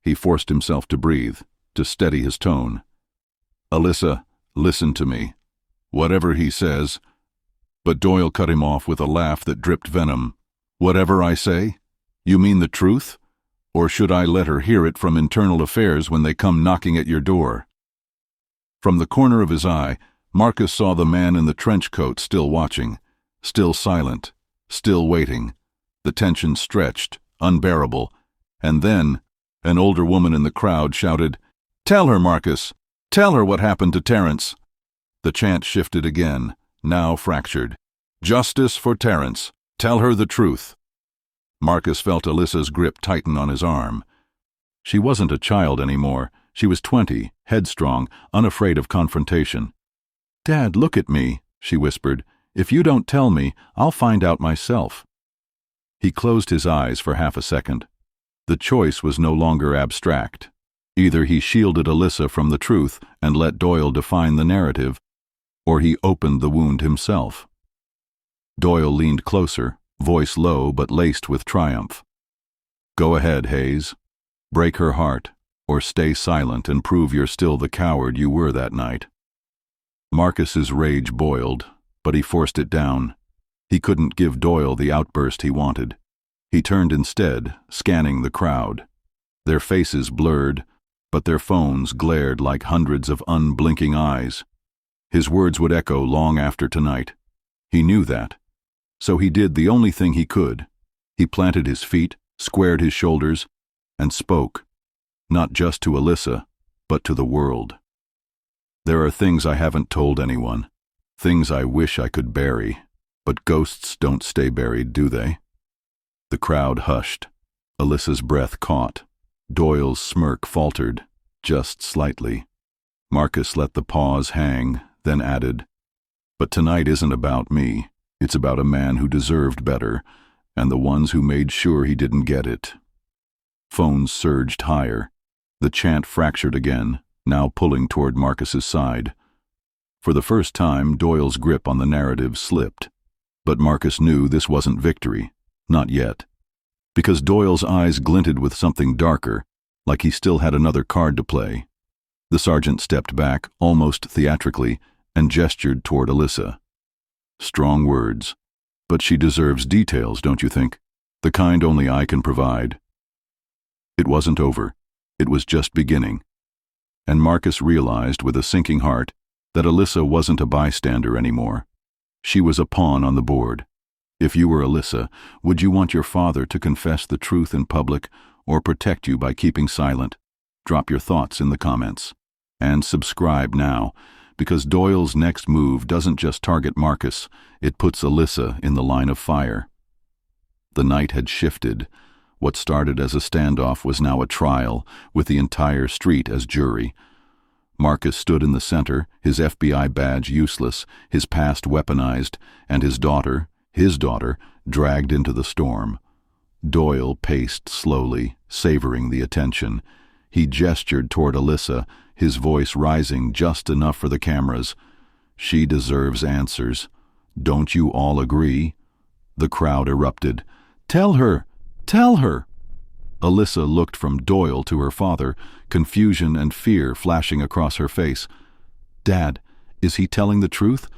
He forced himself to breathe, to steady his tone. "Alyssa, listen to me. Whatever he says—" But Doyle cut him off with a laugh that dripped venom. "Whatever I say? You mean the truth? Or should I let her hear it from internal affairs when they come knocking at your door?" From the corner of his eye, Marcus saw the man in the trench coat still watching, still silent, still waiting. The tension stretched, unbearable, and then an older woman in the crowd shouted, "Tell her, Marcus! Tell her what happened to Terrence!" The chant shifted again, now fractured. "Justice for Terrence! Tell her the truth!" Marcus felt Alyssa's grip tighten on his arm. She wasn't a child anymore. She was 20, headstrong, unafraid of confrontation. "Dad, look at me," she whispered. "If you don't tell me, I'll find out myself." He closed his eyes for half a second. The choice was no longer abstract. Either he shielded Alyssa from the truth and let Doyle define the narrative, or he opened the wound himself. Doyle leaned closer, voice low but laced with triumph. "Go ahead, Hayes. Break her heart, or stay silent and prove you're still the coward you were that night." Marcus's rage boiled, but he forced it down. He couldn't give Doyle the outburst he wanted. He turned instead, scanning the crowd. Their faces blurred, but their phones glared like hundreds of unblinking eyes. His words would echo long after tonight. He knew that. So he did the only thing he could. He planted his feet, squared his shoulders, and spoke, not just to Alyssa, but to the world. "There are things I haven't told anyone, things I wish I could bury, but ghosts don't stay buried, do they?" The crowd hushed. Alyssa's breath caught. Doyle's smirk faltered, just slightly. Marcus let the pause hang, then added, "But tonight isn't about me. It's about a man who deserved better, and the ones who made sure he didn't get it." Phones surged higher. The chant fractured again, now pulling toward Marcus's side. For the first time, Doyle's grip on the narrative slipped. But Marcus knew this wasn't victory. Not yet. Because Doyle's eyes glinted with something darker, like he still had another card to play. The sergeant stepped back, almost theatrically, and gestured toward Alyssa. "Strong words. But she deserves details, don't you think? The kind only I can provide." It wasn't over. It was just beginning. And Marcus realized with a sinking heart that Alyssa wasn't a bystander anymore. She was a pawn on the board. If you were Alyssa, would you want your father to confess the truth in public or protect you by keeping silent? Drop your thoughts in the comments. And subscribe now, because Doyle's next move doesn't just target Marcus, it puts Alyssa in the line of fire. The night had shifted. What started as a standoff was now a trial, with the entire street as jury. Marcus stood in the center, his FBI badge useless, his past weaponized, and his daughter, dragged into the storm. Doyle paced slowly, savoring the attention. He gestured toward Alyssa, his voice rising just enough for the cameras. "She deserves answers. Don't you all agree?" The crowd erupted. "Tell her! Tell her!" Alyssa looked from Doyle to her father, confusion and fear flashing across her face. "Dad, is he telling the truth?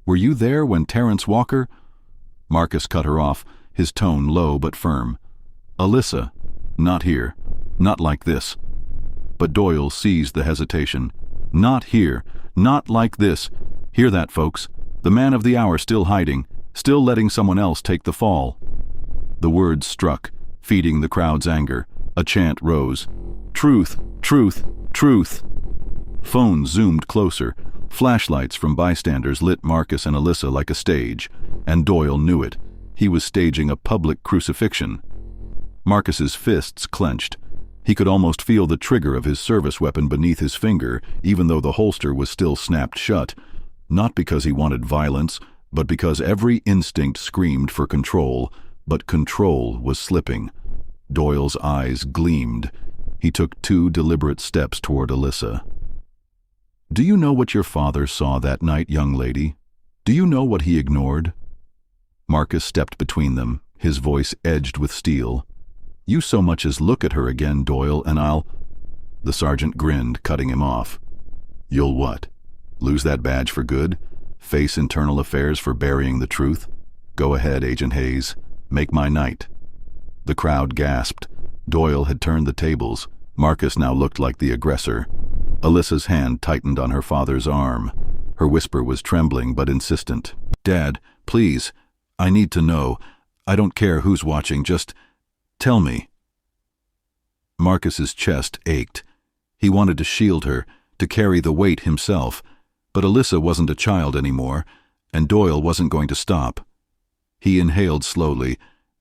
Were you there when Terrence Walker—" Marcus cut her off, his tone low but firm. "Alyssa, not here. Not like this." But Doyle seized the hesitation. "Not here. Not like this. Hear that, folks? The man of the hour still hiding, still letting someone else take the fall." The words struck, feeding the crowd's anger. A chant rose. "Truth, truth, truth." Phones zoomed closer. Flashlights from bystanders lit Marcus and Alyssa like a stage, and Doyle knew it. He was staging a public crucifixion. Marcus's fists clenched. He could almost feel the trigger of his service weapon beneath his finger, even though the holster was still snapped shut. Not because he wanted violence, but because every instinct screamed for control, but control was slipping. Doyle's eyes gleamed. He took 2 deliberate steps toward Alyssa. "Do you know what your father saw that night, young lady? Do you know what he ignored?" Marcus stepped between them, his voice edged with steel. "You so much as look at her again, Doyle, and I'll—" The sergeant grinned, cutting him off. "You'll what? Lose that badge for good? Face internal affairs for burying the truth? Go ahead, Agent Hayes. Make my night." The crowd gasped. Doyle had turned the tables. Marcus now looked like the aggressor. Alyssa's hand tightened on her father's arm. Her whisper was trembling but insistent. "Dad, please, I need to know. I don't care who's watching, just tell me." Marcus's chest ached. He wanted to shield her, to carry the weight himself, but Alyssa wasn't a child anymore, and Doyle wasn't going to stop. He inhaled slowly,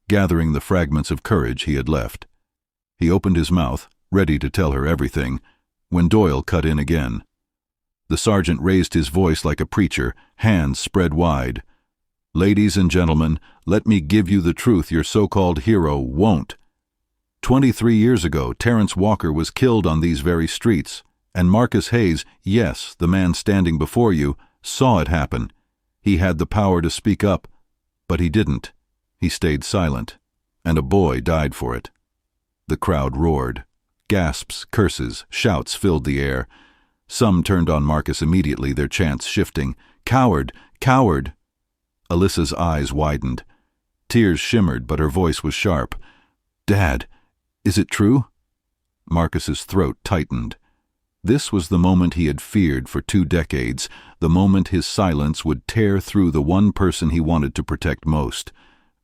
gathering the fragments of courage he had left. He opened his mouth, ready to tell her everything, when Doyle cut in again. The sergeant raised his voice like a preacher, hands spread wide. "Ladies and gentlemen, let me give you the truth your so-called hero won't. 23 years ago, Terrence Walker was killed on these very streets, and Marcus Hayes, yes, the man standing before you, saw it happen. He had the power to speak up, but he didn't. He stayed silent, and a boy died for it." The crowd roared. Gasps, curses, shouts filled the air. Some turned on Marcus immediately, their chants shifting. "Coward! Coward!" Alyssa's eyes widened. Tears shimmered, but her voice was sharp. "Dad, is it true?" Marcus's throat tightened. This was the moment he had feared for 2 decades, the moment his silence would tear through the one person he wanted to protect most.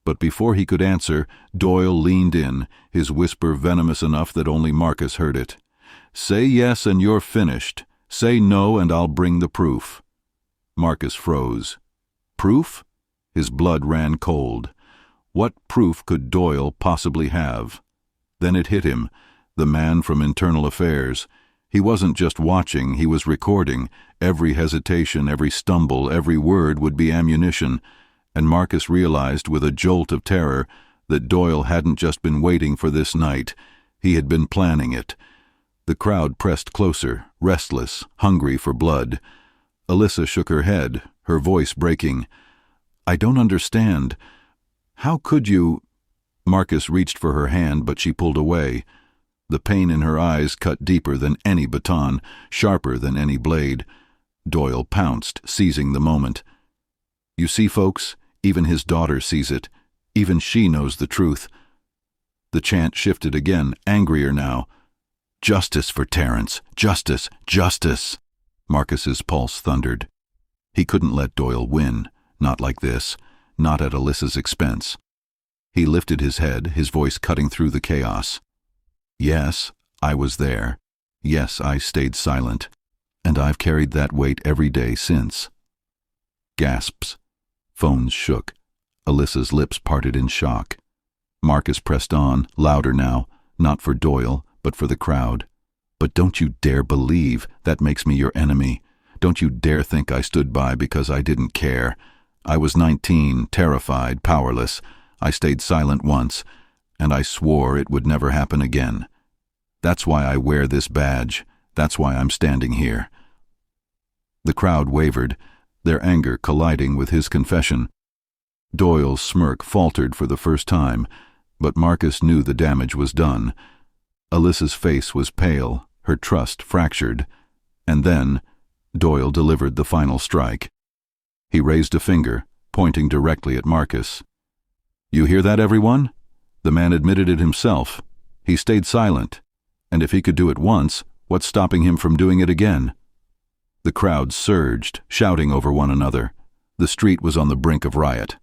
But before he could answer, Doyle leaned in, his whisper venomous enough that only Marcus heard it. "Say yes and you're finished. Say no and I'll bring the proof." Marcus froze. Proof? His blood ran cold. What proof could Doyle possibly have? Then it hit him, the man from Internal Affairs. He wasn't just watching, he was recording. Every hesitation, every stumble, every word would be ammunition. And Marcus realized with a jolt of terror that Doyle hadn't just been waiting for this night. He had been planning it. The crowd pressed closer, restless, hungry for blood. Alyssa shook her head, her voice breaking. "I don't understand. How could you—" Marcus reached for her hand, but she pulled away. The pain in her eyes cut deeper than any baton, sharper than any blade. Doyle pounced, seizing the moment. "You see, folks, even his daughter sees it. Even she knows the truth." The chant shifted again, angrier now. "Justice for Terrence! Justice! Justice!" Marcus's pulse thundered. He couldn't let Doyle win, not like this, not at Alyssa's expense. He lifted his head, his voice cutting through the chaos. "Yes, I was there. Yes, I stayed silent. And I've carried that weight every day since." Gasps. Phones shook. Alyssa's lips parted in shock. Marcus pressed on, louder now, not for Doyle, but for the crowd. "But don't you dare believe that makes me your enemy. Don't you dare think I stood by because I didn't care. I was 19, terrified, powerless. I stayed silent once, and I swore it would never happen again. That's why I wear this badge. That's why I'm standing here." The crowd wavered, their anger colliding with his confession. Doyle's smirk faltered for the first time, but Marcus knew the damage was done. Alyssa's face was pale, her trust fractured, and then Doyle delivered the final strike. He raised a finger, pointing directly at Marcus. "You hear that, everyone? The man admitted it himself. He stayed silent, and if he could do it once, what's stopping him from doing it again?" The crowd surged, shouting over one another. The street was on the brink of riot.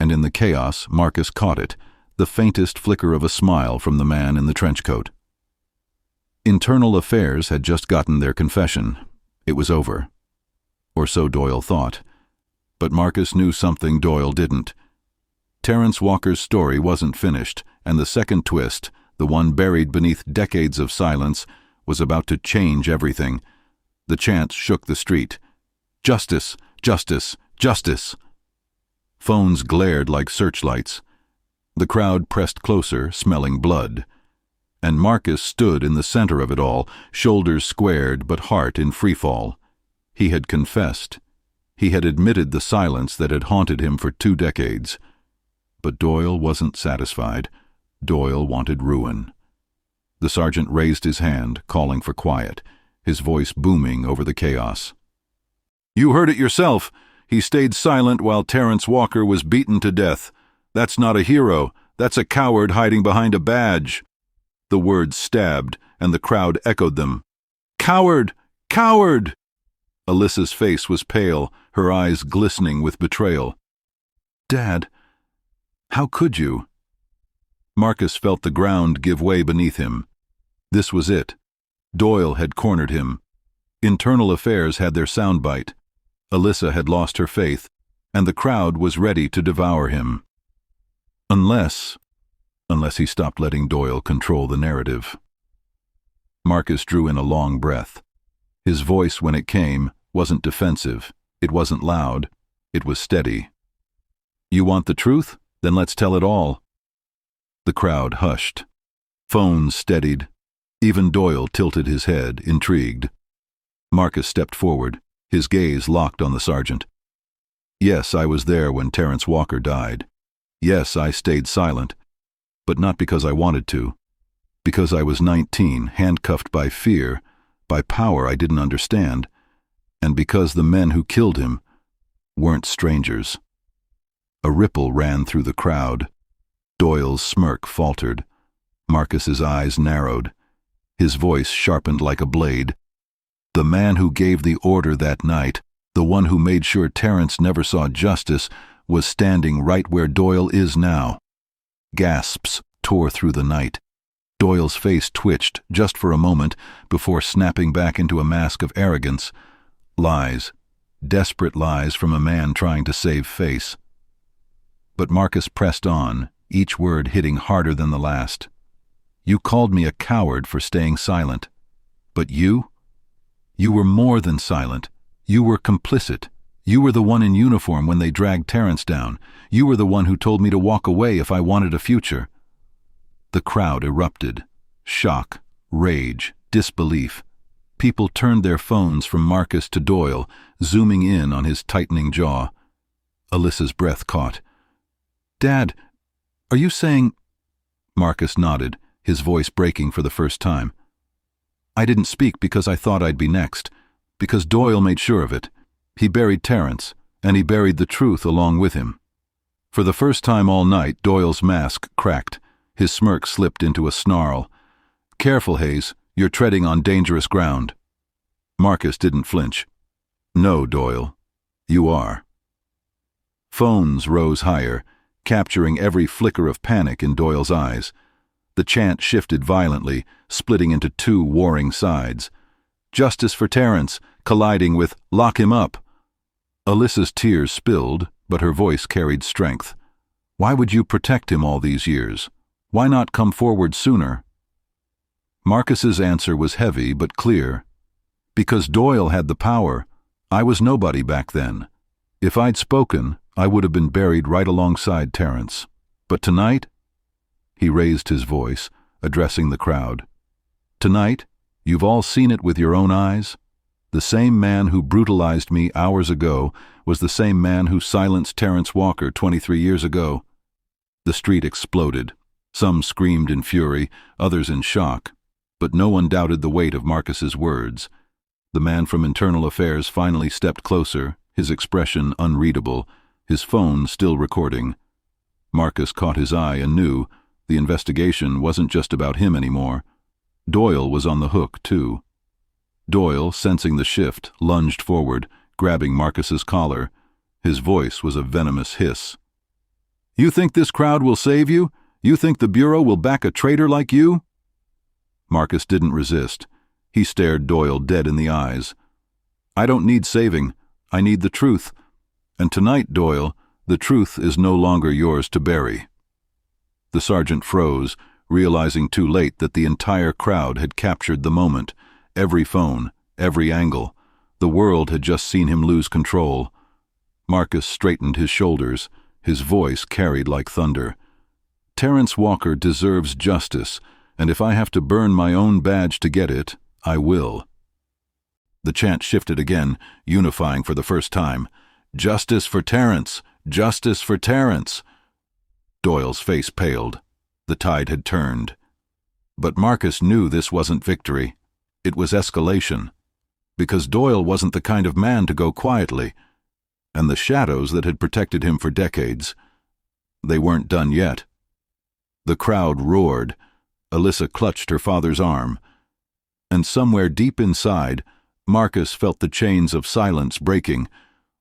And in the chaos, Marcus caught it, the faintest flicker of a smile from the man in the trench coat. Internal Affairs had just gotten their confession. It was over. Or so Doyle thought. But Marcus knew something Doyle didn't. Terrence Walker's story wasn't finished, and the second twist, the one buried beneath decades of silence, was about to change everything. The chants shook the street. Justice! Justice! Justice! Phones glared like searchlights. The crowd pressed closer, smelling blood. And Marcus stood in the center of it all, shoulders squared but heart in freefall. He had confessed. He had admitted the silence that had haunted him for 2 decades. But Doyle wasn't satisfied. Doyle wanted ruin. The sergeant raised his hand, calling for quiet, his voice booming over the chaos. "You heard it yourself. He stayed silent while Terrence Walker was beaten to death. That's not a hero. That's a coward hiding behind a badge." The words stabbed, and the crowd echoed them. "Coward! Coward!" Alyssa's face was pale, her eyes glistening with betrayal. "Dad, how could you?" Marcus felt the ground give way beneath him. This was it. Doyle had cornered him. Internal Affairs had their soundbite. Alyssa had lost her faith, and the crowd was ready to devour him. Unless he stopped letting Doyle control the narrative. Marcus drew in a long breath. His voice, when it came, wasn't defensive. It wasn't loud. It was steady. "You want the truth? Then let's tell it all." The crowd hushed. Phones steadied. Even Doyle tilted his head, intrigued. Marcus stepped forward, his gaze locked on the sergeant. "Yes, I was there when Terrence Walker died. Yes, I stayed silent. But not because I wanted to. Because I was 19, handcuffed by fear, by power I didn't understand, and because the men who killed him weren't strangers." A ripple ran through the crowd. Doyle's smirk faltered. Marcus's eyes narrowed. His voice sharpened like a blade. The man who gave the order that night, the one who made sure Terrence never saw justice, was standing right where Doyle is now. Gasps tore through the night. Doyle's face twitched just for a moment before snapping back into a mask of arrogance. Lies. Desperate lies from a man trying to save face. But Marcus pressed on, each word hitting harder than the last. "You called me a coward for staying silent. But you? You were more than silent. You were complicit. You were the one in uniform when they dragged Terrence down. You were the one who told me to walk away if I wanted a future." The crowd erupted. Shock, rage, disbelief. People turned their phones from Marcus to Doyle, zooming in on his tightening jaw. Alyssa's breath caught. "Dad, are you saying—" Marcus nodded, his voice breaking for the first time. "I didn't speak because I thought I'd be next, because Doyle made sure of it. He buried Terrence, and he buried the truth along with him." For the first time all night, Doyle's mask cracked. His smirk slipped into a snarl. "Careful, Hayes. You're treading on dangerous ground." Marcus didn't flinch. "No, Doyle. You are." Phones rose higher, capturing every flicker of panic in Doyle's eyes. The chant shifted violently, splitting into 2 warring sides. Justice for Terrence, colliding with "Lock him up." Alyssa's tears spilled, but her voice carried strength. "Why would you protect him all these years? Why not come forward sooner?" Marcus's answer was heavy but clear. "Because Doyle had the power. I was nobody back then. If I'd spoken, I would have been buried right alongside Terrence. But tonight—" He raised his voice, addressing the crowd. "Tonight, you've all seen it with your own eyes. The same man who brutalized me hours ago was the same man who silenced Terrence Walker 23 years ago." The street exploded. Some screamed in fury, others in shock. But no one doubted the weight of Marcus's words. The man from Internal Affairs finally stepped closer, his expression unreadable, his phone still recording. Marcus caught his eye and knew the investigation wasn't just about him anymore. Doyle was on the hook, too. Doyle, sensing the shift, lunged forward, grabbing Marcus's collar. His voice was a venomous hiss. "You think this crowd will save you? You think the Bureau will back a traitor like you?" Marcus didn't resist. He stared Doyle dead in the eyes. "I don't need saving. I need the truth. And tonight, Doyle, the truth is no longer yours to bury." The sergeant froze, realizing too late that the entire crowd had captured the moment. Every phone, every angle. The world had just seen him lose control. Marcus straightened his shoulders, his voice carried like thunder. Terrence Walker deserves justice, and if I have to burn my own badge to get it, I will. The chant shifted again, unifying for the first time. Justice for Terrence! Justice for Terrence! Doyle's face paled. The tide had turned. But Marcus knew this wasn't victory. It was escalation. Because Doyle wasn't the kind of man to go quietly. And the shadows that had protected him for decades, they weren't done yet. The crowd roared. Alyssa clutched her father's arm. And somewhere deep inside, Marcus felt the chains of silence breaking,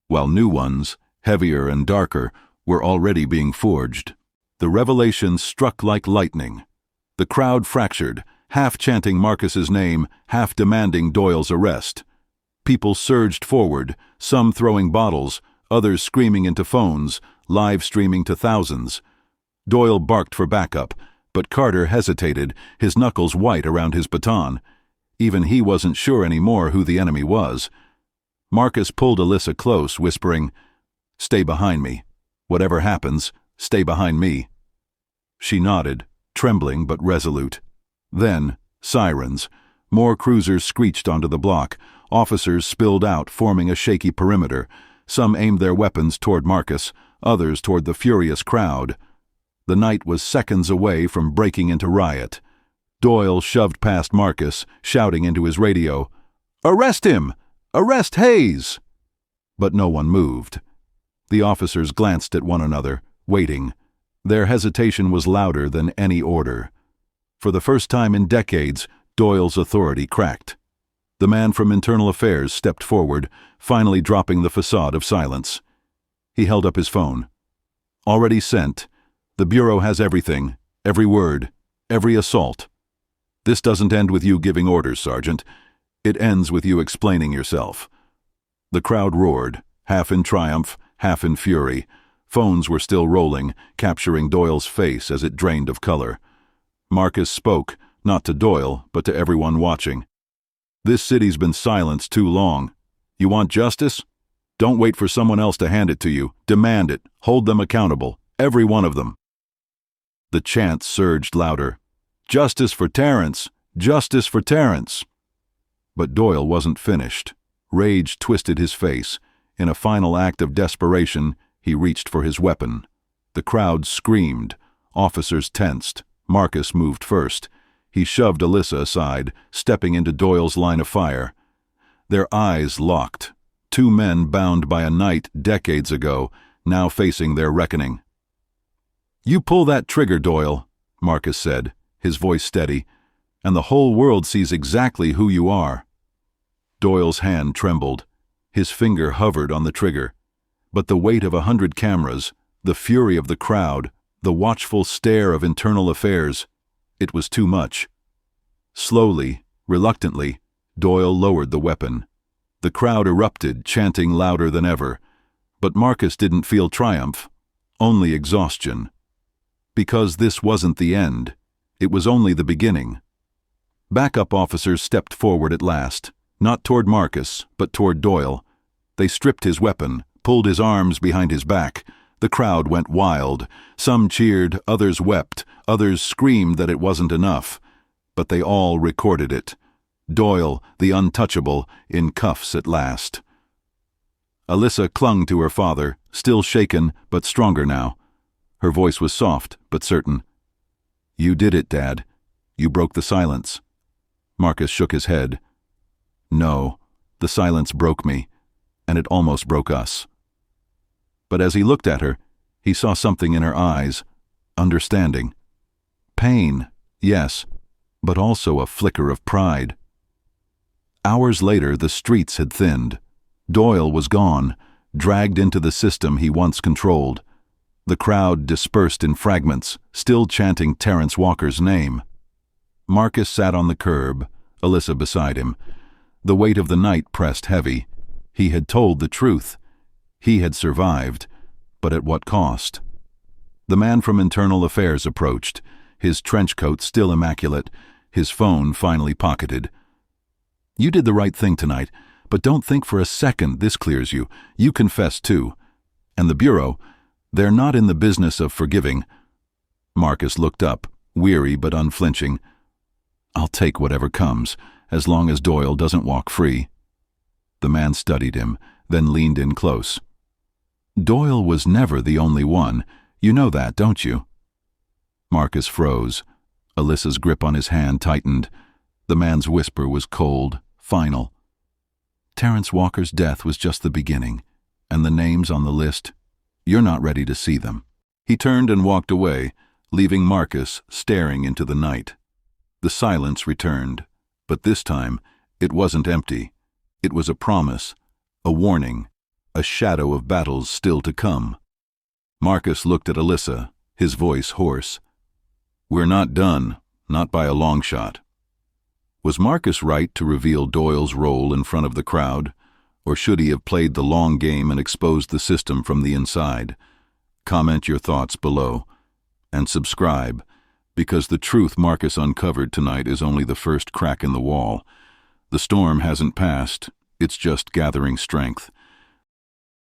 while new ones, heavier and darker, were already being forged. The revelation struck like lightning. The crowd fractured, half chanting Marcus's name, half demanding Doyle's arrest. People surged forward, some throwing bottles, others screaming into phones, live streaming to thousands. Doyle barked for backup, but Carter hesitated, his knuckles white around his baton. Even he wasn't sure anymore who the enemy was. Marcus pulled Alyssa close, whispering, "Stay behind me. Whatever happens, stay behind me." She nodded, trembling but resolute. Then, sirens. More cruisers screeched onto the block. Officers spilled out, forming a shaky perimeter. Some aimed their weapons toward Marcus, others toward the furious crowd. The night was seconds away from breaking into riot. Doyle shoved past Marcus, shouting into his radio, "Arrest him! Arrest Hayes!" But no one moved. The officers glanced at one another, waiting. Their hesitation was louder than any order. For the first time in decades, Doyle's authority cracked. The man from Internal Affairs stepped forward, finally dropping the facade of silence. He held up his phone. "Already sent. The Bureau has everything, every word, every assault. This doesn't end with you giving orders, Sergeant. It ends with you explaining yourself." The crowd roared, half in triumph, half in fury. Phones were still rolling, capturing Doyle's face as it drained of color. Marcus spoke, not to Doyle, but to everyone watching. "This city's been silenced too long. You want justice? Don't wait for someone else to hand it to you. Demand it. Hold them accountable. Every one of them." The chant surged louder. "Justice for Terrence! Justice for Terrence!" But Doyle wasn't finished. Rage twisted his face. In a final act of desperation, he reached for his weapon. The crowd screamed. Officers tensed. Marcus moved first. He shoved Alyssa aside, stepping into Doyle's line of fire. Their eyes locked. Two men bound by a night decades ago, now facing their reckoning. "You pull that trigger, Doyle," Marcus said, his voice steady, "and the whole world sees exactly who you are." Doyle's hand trembled. His finger hovered on the trigger. But the weight of 100 cameras, the fury of the crowd, the watchful stare of Internal Affairs, it was too much. Slowly, reluctantly, Doyle lowered the weapon. The crowd erupted, chanting louder than ever. But Marcus didn't feel triumph, only exhaustion. Because this wasn't the end. It was only the beginning. Backup officers stepped forward at last, not toward Marcus, but toward Doyle. They stripped his weapon, pulled his arms behind his back. The crowd went wild. Some cheered, others wept, others screamed that it wasn't enough. But they all recorded it. Doyle, the untouchable, in cuffs at last. Alyssa clung to her father, still shaken, but stronger now. Her voice was soft, but certain. "You did it, Dad. You broke the silence." Marcus shook his head. "No, the silence broke me, and it almost broke us." But as he looked at her, he saw something in her eyes, understanding. Pain, yes, but also a flicker of pride. Hours later, the streets had thinned. Doyle was gone, dragged into the system he once controlled. The crowd dispersed in fragments, still chanting Terrence Walker's name. Marcus sat on the curb, Alyssa beside him. The weight of the night pressed heavy. He had told the truth. He had survived, but at what cost? The man from Internal Affairs approached. his trench coat still immaculate, his phone finally pocketed. "You did the right thing tonight, but don't think for a second this clears you. You confessed too. And the Bureau, they're not in the business of forgiving." Marcus looked up, weary but unflinching. "I'll take whatever comes, as long as Doyle doesn't walk free." The man studied him, then leaned in close. "Doyle was never the only one. You know that, don't you?" Marcus froze. Alyssa's grip on his hand tightened. The man's whisper was cold, final. "Terrence Walker's death was just the beginning, and the names on the list, you're not ready to see them." He turned and walked away, leaving Marcus staring into the night. The silence returned, but this time it wasn't empty. It was a promise, a warning, a shadow of battles still to come. Marcus looked at Alyssa, his voice hoarse. "We're not done, not by a long shot." Was Marcus right to reveal Doyle's role in front of the crowd, or should he have played the long game and exposed the system from the inside? Comment your thoughts below. And subscribe, because the truth Marcus uncovered tonight is only the first crack in the wall. The storm hasn't passed, it's just gathering strength.